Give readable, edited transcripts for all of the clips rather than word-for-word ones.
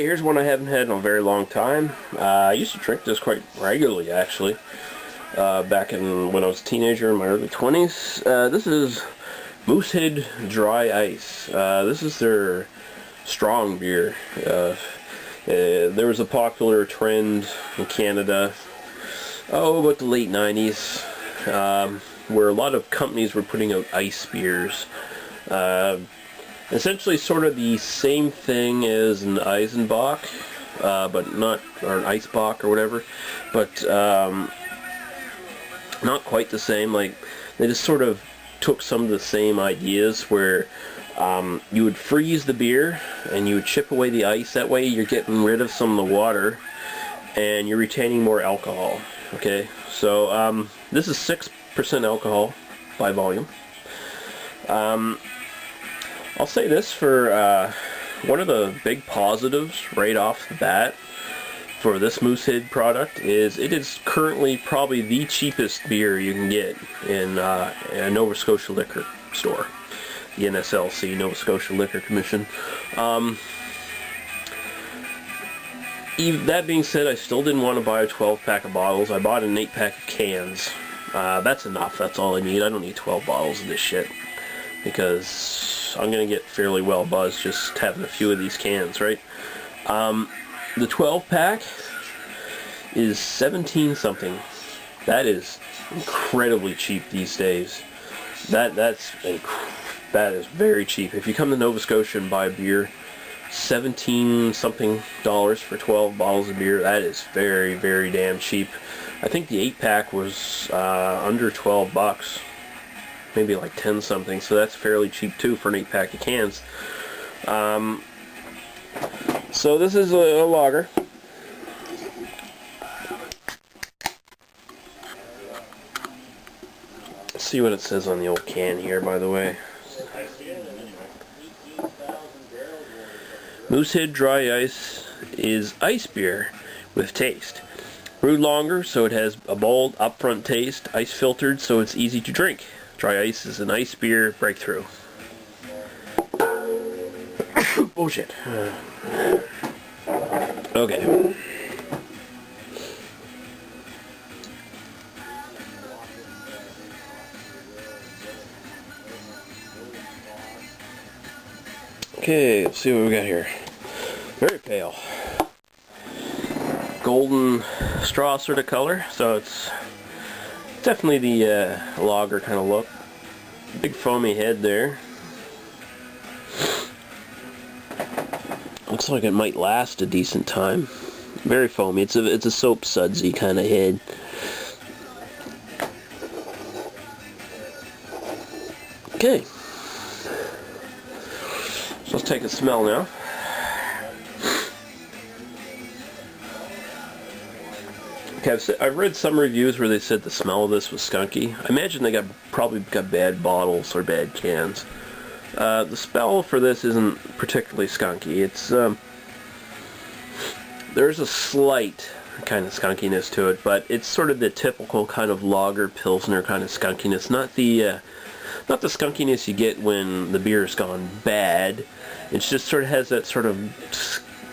here's one I haven't had in a very long time. I used to drink this quite regularly, actually, back when I was a teenager in my early 20s. This is Moosehead Dry Ice. This is their strong beer. There was a popular trend in Canada, about the late 90s, where a lot of companies were putting out ice beers. Essentially sort of the same thing as an Eisenbach, but not, or an Eisbach or whatever, but not quite the same. Like, they just sort of took some of the same ideas where you would freeze the beer and you would chip away the ice. That way you're getting rid of some of the water and you're retaining more alcohol. Okay, so this is 6% alcohol by volume. I'll say this for one of the big positives right off the bat for this Moosehead product is it is currently probably the cheapest beer you can get in a Nova Scotia liquor store, the NSLC, Nova Scotia Liquor Commission. That being said, I still didn't want to buy a 12-pack of bottles. I bought an 8-pack of cans. That's enough. That's all I need. I don't need 12 bottles of this shit, because I'm going to get fairly well buzzed just having a few of these cans, right? The 12-pack is 17 something. That is incredibly cheap these days. That is very cheap. If you come to Nova Scotia and buy a beer, 17 something dollars for 12 bottles of beer, that is very, very damn cheap. I think the 8-pack was under 12 bucks. Maybe like 10 something, so that's fairly cheap too for an 8-pack of cans. So this is a lager. Let's see what it says on the old can here, by the way. Moosehead Dry Ice is ice beer with taste. Brewed longer, so it has a bold, upfront taste. Ice filtered, so it's easy to drink. Dry ice is an ice beer breakthrough. Bullshit. Okay. Okay, let's see what we got here. Very pale. Golden straw sort of color, so it's definitely the lager kind of look. Big foamy head there. Looks like it might last a decent time. Very foamy. It's a soap sudsy kind of head. Okay. So let's take a smell now. Okay, I've read some reviews where they said the smell of this was skunky. I imagine they probably got bad bottles or bad cans. The smell for this isn't particularly skunky. It's there's a slight kind of skunkiness to it, but it's sort of the typical kind of lager pilsner kind of skunkiness, not the skunkiness you get when the beer's gone bad. It just sort of has that sort of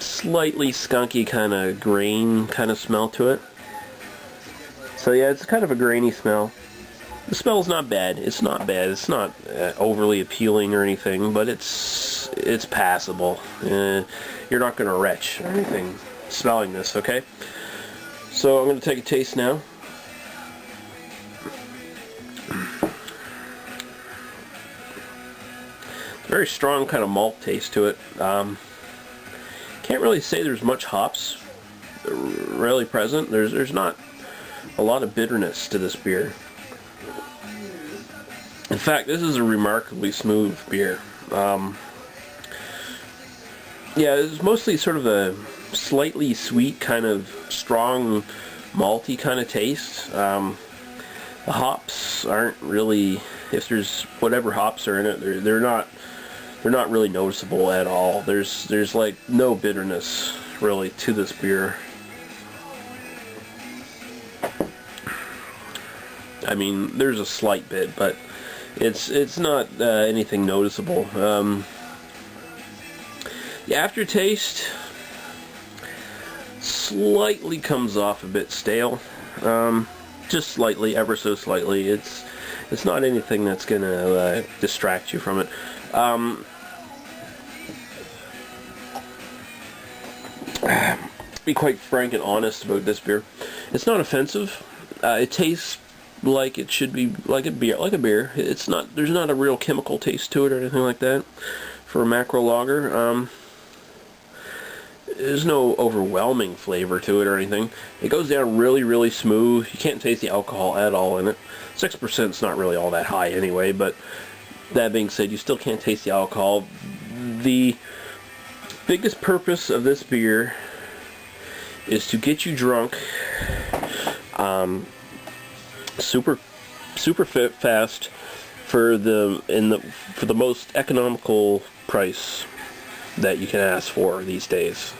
slightly skunky kind of grain kind of smell to it. So yeah, it's kind of a grainy smell. The smell's not bad. It's not bad. It's not overly appealing or anything, but it's passable. You're not going to retch or anything smelling this, okay? So I'm going to take a taste now. Very strong kind of malt taste to it. Can't really say there's much hops really present. There's not a lot of bitterness to this beer. In fact, this is a remarkably smooth beer. Yeah, it's mostly sort of a slightly sweet, kind of strong, malty kind of taste. The hops aren't really, if there's whatever hops are in it, they're not really noticeable at all. There's like no bitterness really to this beer. I mean, there's a slight bit, but it's not anything noticeable. The aftertaste, slightly comes off a bit stale. Just slightly, ever so slightly. It's not anything that's gonna distract you from it. Be quite frank and honest about this beer. It's not offensive. It tastes like it should be, like a beer. It's not. There's not a real chemical taste to it or anything like that. For a macro lager, there's no overwhelming flavor to it or anything. It goes down really, really smooth. You can't taste the alcohol at all in it. 6% is not really all that high anyway, but that being said, you still can't taste the alcohol. The biggest purpose of this beer is to get you drunk super fast for the most economical price that you can ask for these days.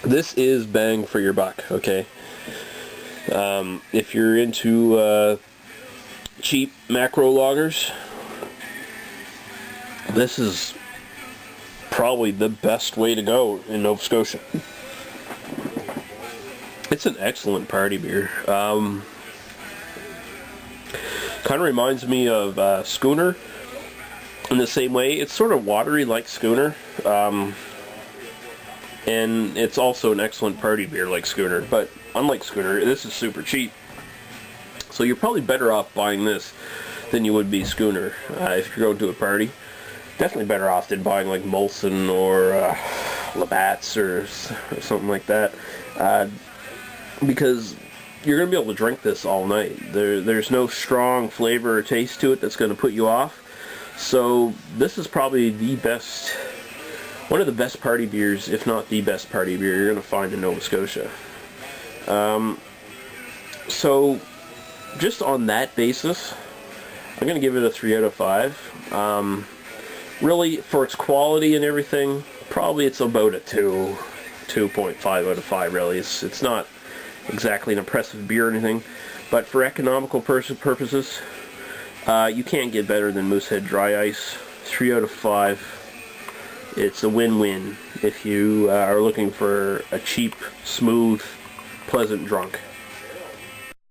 This is bang for your buck, okay? If you're into cheap macro lagers, this is probably the best way to go in Nova Scotia. It's an excellent party beer. Kind of reminds me of Schooner in the same way. It's sort of watery like Schooner, and it's also an excellent party beer like Schooner, but unlike Schooner, this is super cheap. So you're probably better off buying this than you would be Schooner if you're going to a party. Definitely better off than buying like Molson or Labatt's or something like that, because you're going to be able to drink this all night. There's no strong flavor or taste to it that's going to put you off. So this is probably the best, one of the best party beers, if not the best party beer you're going to find in Nova Scotia. So just on that basis, I'm going to give it a 3 out of 5. Really, for its quality and everything, probably it's about a 2.5 out of 5, really. It's not exactly an impressive beer or anything, but for economical purposes, you can't get better than Moosehead Dry Ice. 3 out of 5. It's a win-win if you are looking for a cheap, smooth, pleasant drunk.